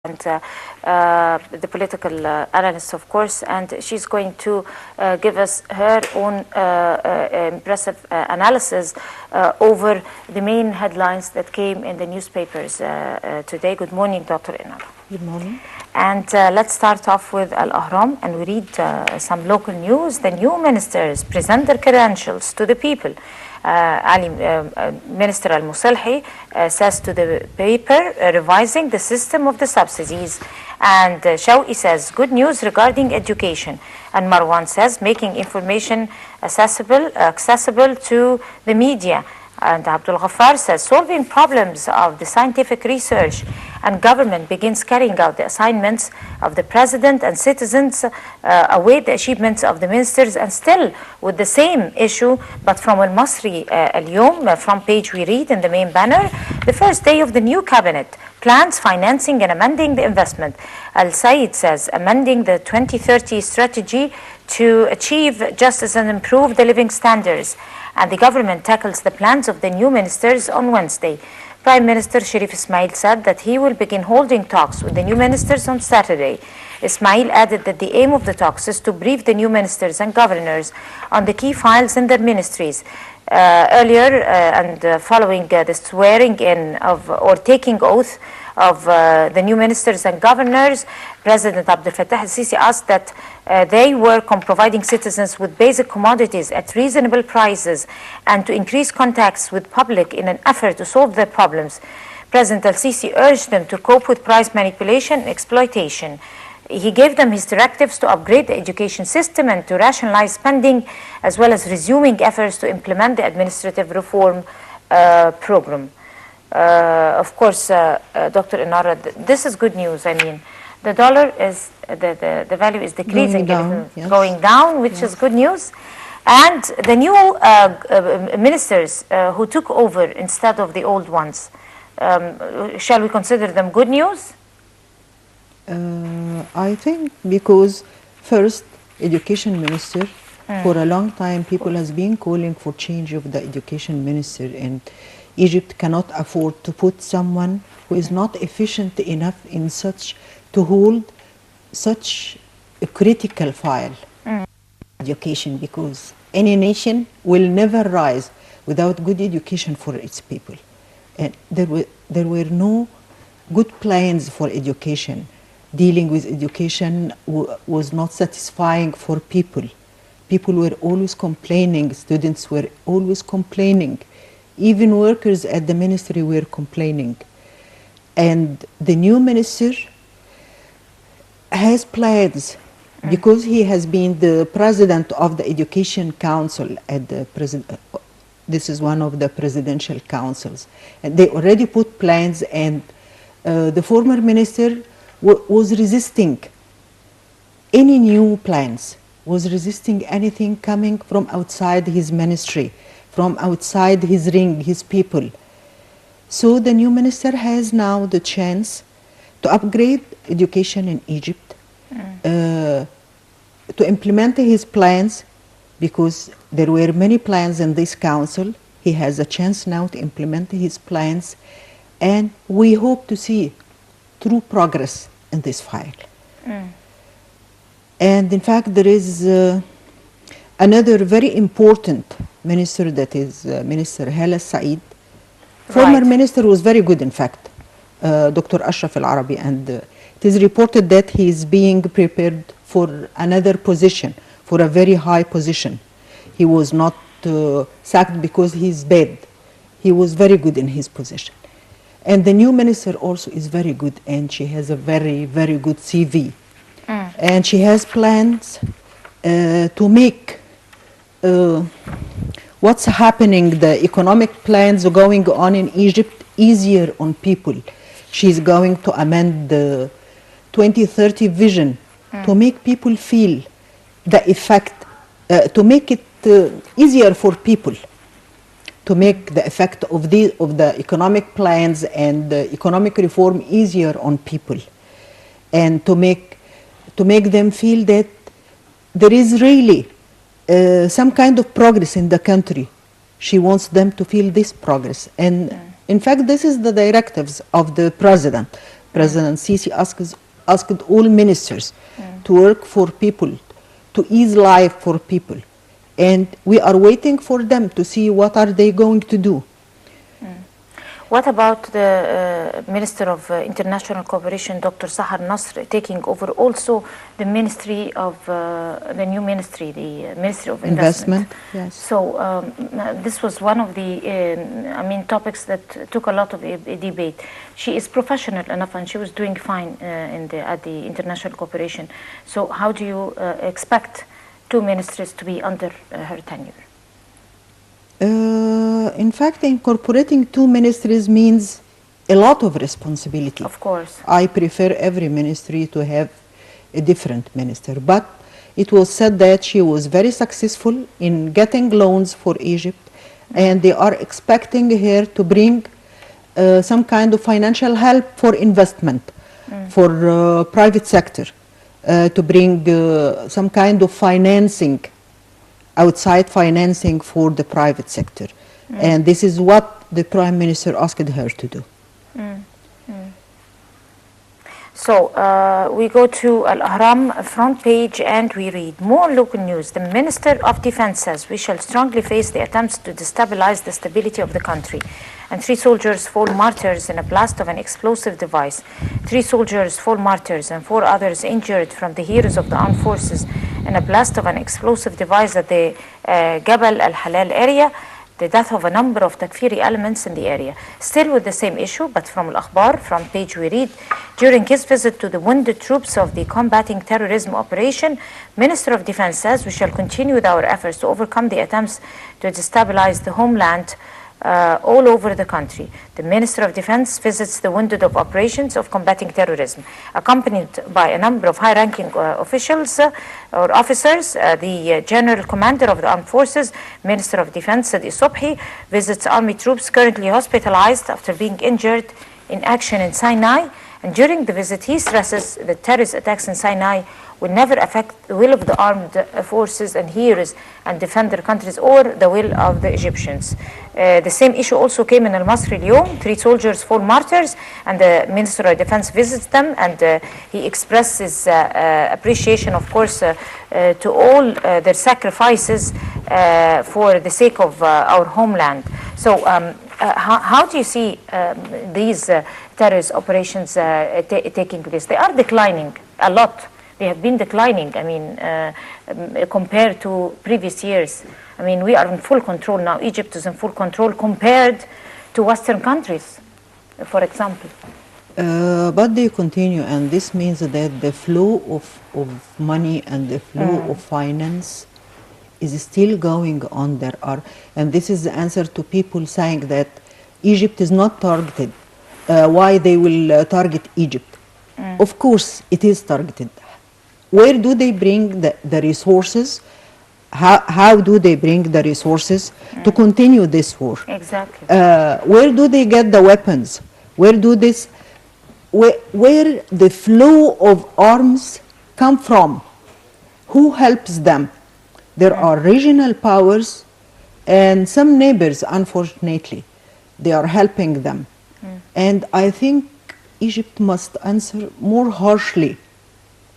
and the political analyst, of course, and she's going to give us her own impressive analysis over the main headlines that came in the newspapers today. Good morning, Dr. Enara. Good morning. And let's start off with Al-Ahram, and we read some local news. The new ministers present their credentials to the people. Minister Al-Musalhi says to the paper, revising the system of the subsidies. And Shawi says, good news regarding education. And Marwan says, making information accessible to the media. And Abdul Ghaffar says, solving problems of the scientific research, and government begins carrying out the assignments of the president, and citizens await the achievements of the ministers. And still with the same issue, but from Al-Masri Al-Yawm, front page we read in the main banner, the first day of the new cabinet, plans, financing and amending the investment. Al-Said says, amending the 2030 strategy to achieve justice and improve the living standards. And the government tackles the plans of the new ministers on Wednesday. Prime Minister Sharif Ismail said that he will begin holding talks with the new ministers on Saturday. Ismail added that the aim of the talks is to brief the new ministers and governors on the key files in their ministries. Earlier and following the swearing in of or taking oath of the new ministers and governors, President Abdel Fattah al-Sisi asked that they work on providing citizens with basic commodities at reasonable prices and to increase contacts with public in an effort to solve their problems. President al-Sisi urged them to cope with price manipulation and exploitation. He gave them his directives to upgrade the education system and to rationalize spending, as well as resuming efforts to implement the administrative reform program. Of course, Dr. Enara, this is good news. I mean, the dollar is, the value is decreasing, going down, which is good news. And the new ministers who took over instead of the old ones, shall we consider them good news? I think because first, education minister, for a long time people has been calling for change of the education minister, and Egypt cannot afford to put someone who is not efficient enough in such to hold such a critical file. Education, because any nation will never rise without good education for its people. And there were no good plans for education. Dealing with education was not satisfying for people. People were always complaining, students were always complaining. Even workers at the ministry were complaining. And the new minister has plans, because he has been the president of the Education Council at the this is one of the presidential councils. And they already put plans, and the former minister was resisting any new plans, was resisting anything coming from outside his ministry, from outside his ring, his people. So the new minister has now the chance to upgrade education in Egypt, to implement his plans, because there were many plans in this council. He has a chance now to implement his plans, and we hope to see true progress in this file. And in fact, there is another very important minister, that is Minister Hala Said. Former minister was very good, in fact, Dr. Ashraf Al-Arabi, and it is reported that he is being prepared for another position, for a very high position. He was not sacked because he is bad. He was very good in his position. And the new minister also is very good, and she has a very, very good CV. And she has plans to make what's happening, the economic plans going on in Egypt, easier on people. She's going to amend the 2030 vision to make people feel the effect, to make it easier for people, to make the effect of the economic plans and the economic reform easier on people, and to make them feel that there is really some kind of progress in the country. She wants them to feel this progress. And in fact, this is the directives of the president. President Sisi asked all ministers to work for people, to ease life for people. And we are waiting for them to see what are they going to do. What about the Minister of International Cooperation, Dr. Sahar Nasr, taking over also the Ministry of, the new ministry, the Ministry of Investment? Yes. So this was one of the, topics that took a lot of debate. She is professional enough and she was doing fine at the International Cooperation. So how do you expect two ministries to be under her tenure? In fact, incorporating two ministries means a lot of responsibility. Of course. I prefer every ministry to have a different minister. But it was said that she was very successful in getting loans for Egypt, and they are expecting her to bring some kind of financial help for investment, for private sector, to bring some kind of financing, outside financing for the private sector. And this is what the Prime Minister asked her to do. So we go to Al-Ahram front page and we read more local news. The Minister of Defense says we shall strongly face the attempts to destabilize the stability of the country. And 3 soldiers fall martyrs in a blast of an explosive device. 3 soldiers fall martyrs and 4 others injured from the heroes of the armed forces in a blast of an explosive device at the Jabal al-Halal area. The death of a number of Takfiri elements in the area. Still with the same issue, but from Al-Akhbar, front page we read, during his visit to the wounded troops of the combating terrorism operation, Minister of Defense says we shall continue with our efforts to overcome the attempts to destabilize the homeland all over the country. The Minister of Defense visits the wounded of operations of combating terrorism, accompanied by a number of high-ranking officials or officers. The General Commander of the Armed Forces, Minister of Defense Sadi Sobhi, visits army troops currently hospitalized after being injured in action in Sinai. And during the visit, he stresses that terrorist attacks in Sinai will never affect the will of the armed forces and heroes and defend their countries or the will of the Egyptians. The same issue also came in Al-Masri al-Yawm. 3 soldiers fall martyrs, and the Minister of Defense visits them, and he expresses appreciation, of course, to all their sacrifices for the sake of our homeland. So how do you see these terrorist operations taking place? They are declining a lot. They have been declining, compared to previous years. We are in full control now. Egypt is in full control compared to Western countries, for example. But they continue, and this means that the flow of money and the flow of finance is still going on. And this is the answer to people saying that Egypt is not targeted. Why they will target Egypt? Of course, it is targeted. Where do they bring the resources? How do they bring the resources to continue this war? Exactly. Where do they get the weapons? Where the flow of arms come from? Who helps them? There are regional powers and some neighbors, unfortunately, they are helping them. And I think Egypt must answer more harshly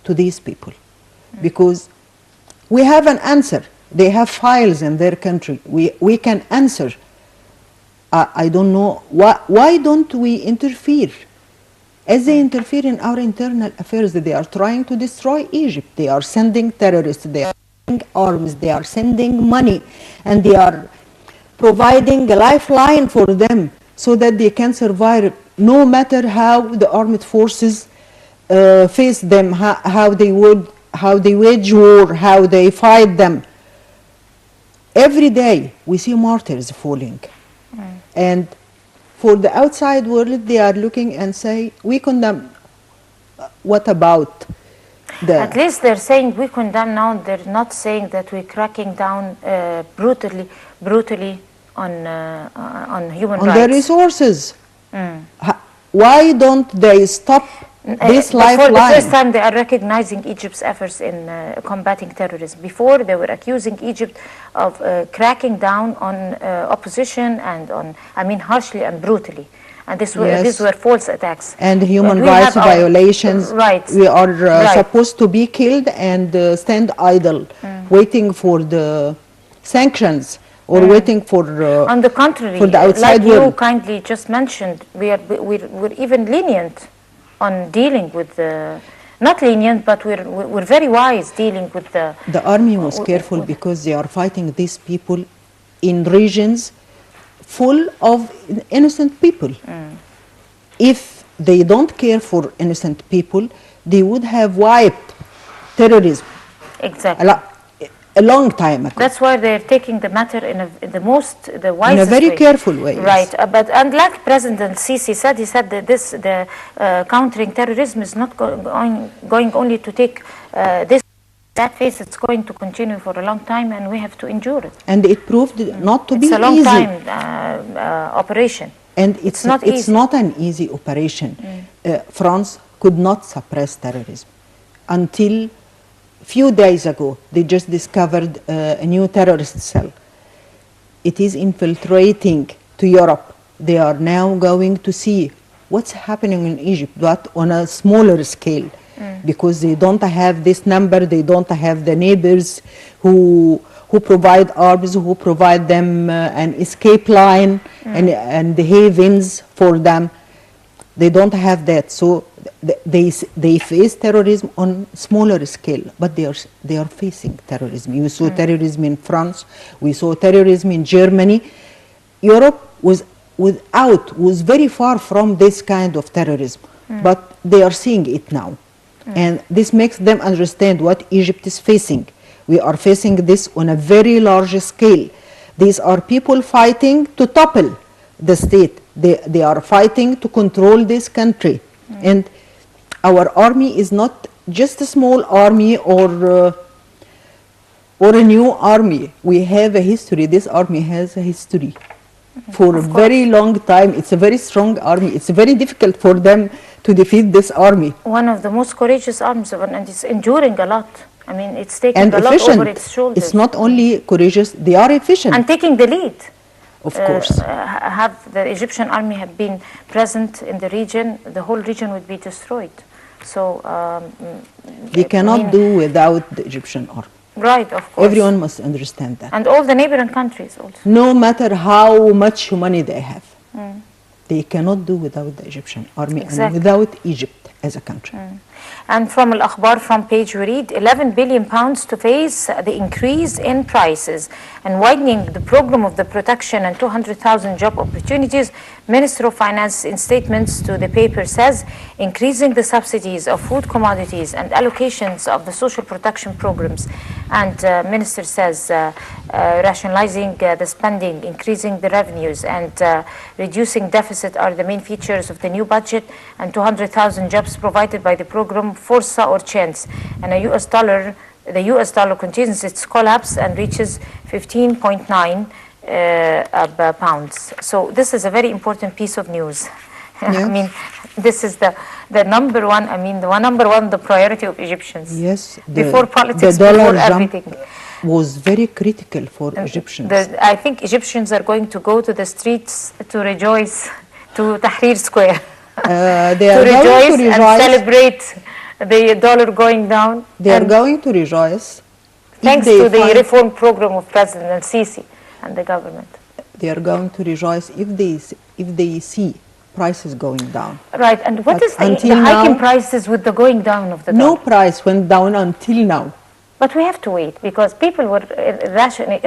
to these people, because we have an answer. They have files in their country. We can answer. I don't know, why don't we interfere? As they interfere in our internal affairs, they are trying to destroy Egypt. They are sending terrorists, they are sending arms, they are sending money, and they are providing a lifeline for them so that they can survive, no matter how the armed forces face them, how they wage war, how they fight them. Every day we see martyrs falling. And for the outside world, they are looking and say, we condemn. What about the... At least they're saying we condemn now. They're not saying that we're cracking down brutally on human rights. On the resources. Why don't they stop this lifeline? For the first time, they are recognizing Egypt's efforts in combating terrorism. Before, they were accusing Egypt of cracking down on opposition and harshly and brutally. And these were, Yes. these were false attacks. And human we rights have our- violations. Right. We are Right. supposed to be killed and stand idle, waiting for the sanctions or waiting for On the contrary, for the outside like you world. kindly just mentioned, we're even lenient on dealing with the, not lenient, but we're very wise dealing with the. The army was careful because they are fighting these people in regions full of innocent people. If they don't care for innocent people, they would have wiped terrorism Exactly. a long time ago. That's why they're taking the matter in the wisest In a very way. careful way. yes. Right, but and like President Sisi said, he said that the countering terrorism is not going only to take that phase. It's going to continue for a long time, and we have to endure it. And it proved not to be It's a long easy. time operation. And it's not it's easy. not an easy operation. France could not suppress terrorism until few days ago. They just discovered a new terrorist cell. It is infiltrating to Europe. They are now going to see what's happening in Egypt, but on a smaller scale, because they don't have this number. They don't have the neighbors who provide arms, who provide them an escape line and the havens for them. They don't have that, so they face terrorism on smaller scale, but they are facing terrorism. You saw terrorism in France, we saw terrorism in Germany. Europe was very far from this kind of terrorism, but they are seeing it now. And this makes them understand what Egypt is facing. We are facing this on a very large scale. These are people fighting to topple the state. They are fighting to control this country. And our army is not just a small army or a new army. We have a history. This army has a history. For a very long time, it's a very strong army. It's very difficult for them to defeat this army. One of the most courageous armies, and it's enduring a lot. I mean, it's taking And a lot efficient. over its shoulders. It's not only courageous, they are efficient. And taking the lead. Of course. Have the Egyptian army have been present in the region, the whole region would be destroyed. So They cannot do without the Egyptian army. Right, of course. Everyone must understand that. And all the neighboring countries also. No matter how much money they have, they cannot do without the Egyptian army Exactly. and without Egypt as a country. And from Al-Akhbar front page we read 11 billion pounds to face the increase in prices and widening the program of the protection and 200,000 job opportunities. Minister of Finance in statements to the paper says increasing the subsidies of food commodities and allocations of the social protection programs. And Minister says rationalizing the spending, increasing the revenues and reducing deficit are the main features of the new budget, and 200,000 jobs provided by the program Forza or Chance. And the US dollar continues its collapse and reaches 15.9 pounds. So this is a very important piece of news. I mean, this is the number one, the priority of Egyptians. Yes. Before politics, the dollar before jump everything. was very critical for Egyptians. I think Egyptians are going to go to the streets to rejoice, to Tahrir Square. They to are going rejoice to and rejoice. celebrate the dollar going down. They are and going to rejoice. thanks if to they the find- reform program of President Sisi and the government. They are going to rejoice if they see prices going down. Right, and what But is the until hike in now- prices with the going down of the No dollar? price went down until now. But we have to wait because people were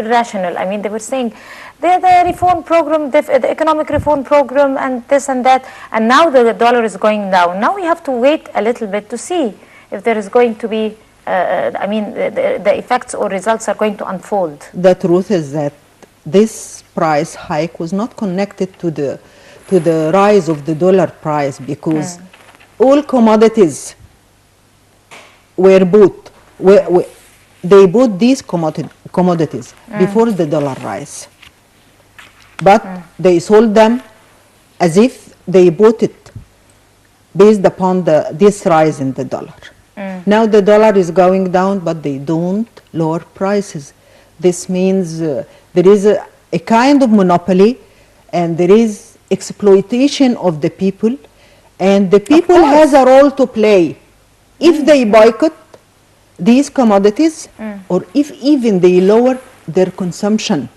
irrational. I mean, they were saying the reform program, the economic reform program and this and that, and now the dollar is going down. Now we have to wait a little bit to see if there is going to be, the effects or results are going to unfold. The truth is that this price hike was not connected to the rise of the dollar price, because all commodities were bought. They bought these commodities before the dollar rise, but they sold them as if they bought it based upon this rise in the dollar. Now the dollar is going down, but they don't lower prices. This means there is a kind of monopoly, and there is exploitation of the people, and the people course. has a role to play. If they boycott these commodities, or if even they lower their consumption,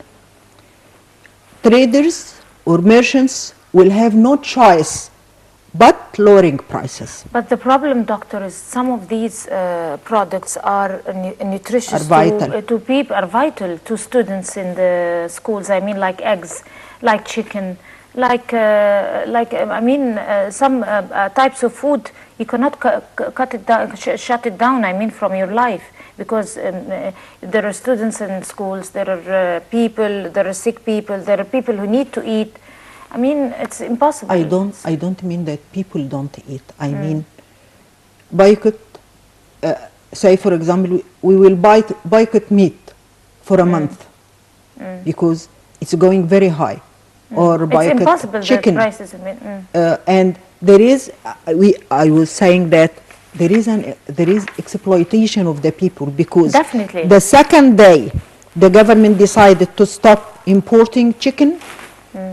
traders or merchants will have no choice but lowering prices. But the problem, doctor, is some of these products are nutritious Are vital. to people, are vital to students in the schools. I mean, like eggs, like chicken, like some types of food. You cannot cut it down, shut it down. I mean, from your life, because there are students in schools, there are people, there are sick people, there are people who need to eat. I mean, it's impossible. I don't mean that people don't eat. I mean, boycott. Say, for example, we will boycott meat for a month because it's going very high, or It's boycott impossible. chicken. The prices of meat. And there is, I was saying that there is exploitation of the people, because Definitely. the second day the government decided to stop importing chicken,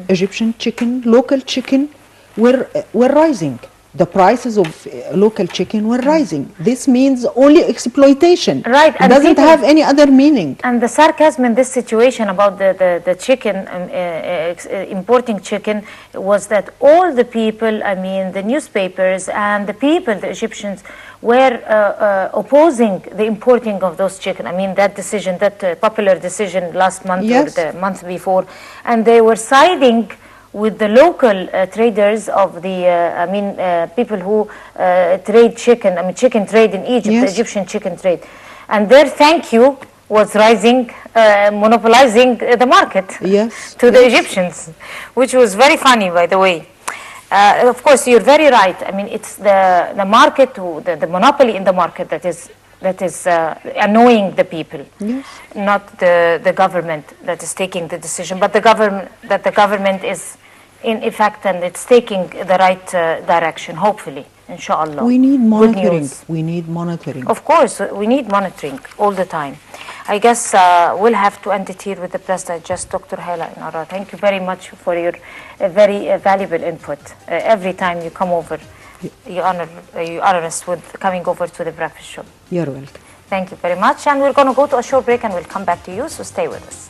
Egyptian chicken, local chicken were rising. The prices of local chicken were rising. This means only exploitation. Right, It and doesn't people- have any other meaning. And the sarcasm in this situation about the chicken, importing chicken, was that all the people, I mean, the newspapers and the people, the Egyptians, were opposing the importing of those chicken. I mean, that decision, that popular decision last month Yes. or the month before, and they were siding with the local traders of the, people who trade chicken, chicken trade in Egypt, the Yes. Egyptian chicken trade. And their thank you was rising, monopolizing the market Yes, to the yes. Egyptians, which was very funny, by the way. Of course, you're very right. I mean, it's the market, the monopoly in the market that is annoying the people, Yes. not the government that is taking the decision, but the government is in effect, and it's taking the right direction, hopefully, inshallah. We need Good monitoring. news. We need monitoring. Of course, we need monitoring all the time. I guess we'll have to end it here with the President, just Dr. Hala Enara. Thank you very much for your very valuable input. Every time you come over, you honor us with coming over to the breakfast show. You're welcome. Thank you very much. And we're going to go to a short break and we'll come back to you, so stay with us.